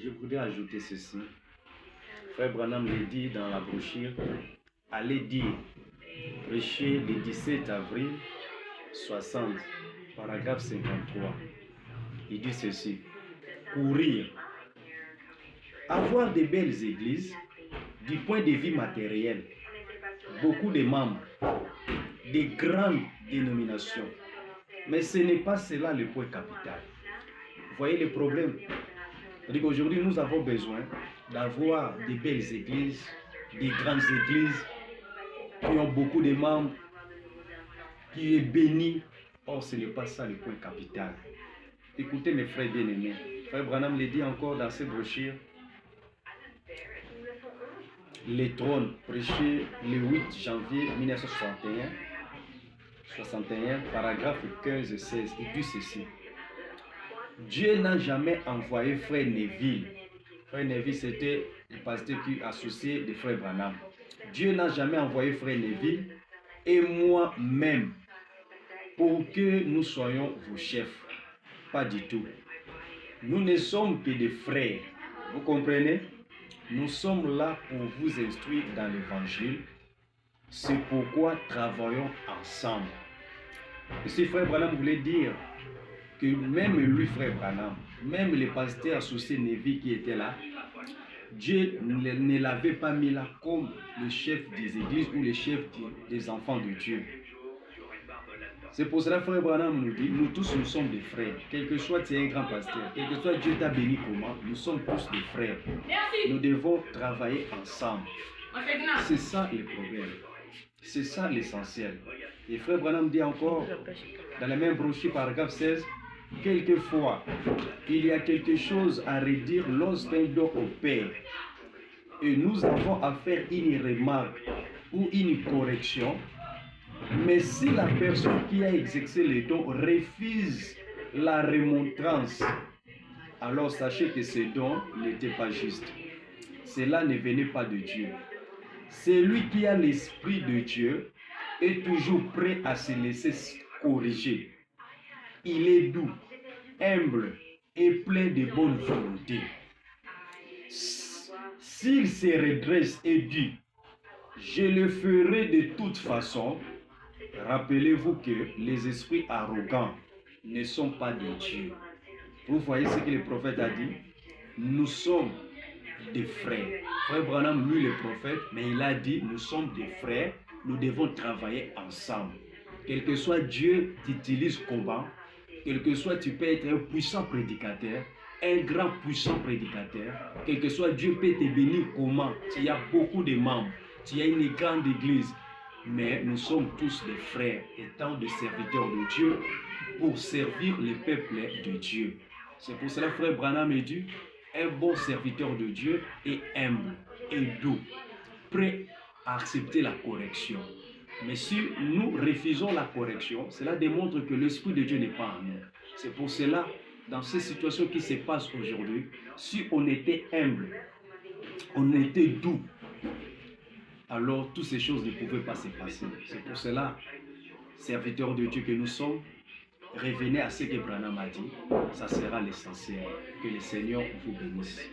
Je voudrais ajouter ceci. Frère Branham le dit dans la brochure, allez dire, prêcher le 17 avril 60, paragraphe 53. Il dit ceci, courir, avoir de belles églises, du point de vue matériel, beaucoup de membres, de grandes dénominations. Mais ce n'est pas cela le point capital. Vous voyez le problème? C'est-à-dire qu'aujourd'hui, nous avons besoin d'avoir de belles églises, de grandes églises qui ont beaucoup de membres, qui est béni. Or, ce n'est pas ça le point capital. Écoutez mes frères bien-aimés. Frère Branham le dit encore dans ses brochures. Les trônes, prêché le 8 janvier 1961, paragraphe 15 et 16, il dit ceci. Dieu n'a jamais envoyé Frère Neville. Frère Neville, c'était le pasteur qui associé de Frère Branham. Dieu n'a jamais envoyé Frère Neville et moi-même pour que nous soyons vos chefs. Pas du tout. Nous ne sommes que des frères. Vous comprenez? Nous sommes là pour vous instruire dans l'évangile. C'est pourquoi travaillons ensemble. Et si Frère Branham voulait dire que même lui, Frère Branham, même les pasteurs associés Neville qui étaient là, Dieu ne l'avait pas mis là comme le chef des églises ou le chef des enfants de Dieu. C'est pour cela que Frère Branham nous dit, nous tous nous sommes des frères. Quel que soit tu es un grand pasteur, quel que soit Dieu t'a béni comment, nous sommes tous des frères. Nous devons travailler ensemble. C'est ça le problème. C'est ça l'essentiel. Et Frère Branham dit encore, dans la même brochure, paragraphe 16, quelquefois, il y a quelque chose à redire lorsqu'un don opère. Et nous avons à faire une remarque ou une correction. Mais si la personne qui a exercé le don refuse la remontrance, alors sachez que ce don n'était pas juste. Cela ne venait pas de Dieu. Celui qui a l'Esprit de Dieu est toujours prêt à se laisser corriger. Il est doux, humble et plein de bonne volonté. S'il se redresse et dit « Je le ferai de toute façon », rappelez-vous que les esprits arrogants ne sont pas de Dieu. Vous voyez ce que le prophète a dit? Nous sommes des frères. Frère Branham, lui, le prophète, mais il a dit, nous sommes des frères, nous devons travailler ensemble. Quel que soit Dieu t'utilise comment, quel que soit tu peux être un puissant prédicateur, un grand puissant prédicateur, quel que soit Dieu peut te bénir comment, tu as beaucoup de membres, tu as une grande église, mais nous sommes tous des frères, étant des serviteurs de Dieu, pour servir le peuple de Dieu. C'est pour cela que Frère Branham est dit, un bon serviteur de Dieu est humble et doux, prêt à accepter la correction. Mais si nous refusons la correction, cela démontre que l'Esprit de Dieu n'est pas en nous. C'est pour cela, dans ces situations qui se passent aujourd'hui, si on était humble, on était doux, alors toutes ces choses ne pouvaient pas se passer. C'est pour cela, serviteurs de Dieu que nous sommes, revenez à ce que Branham a dit, ça sera l'essentiel. Que le Seigneur vous bénisse.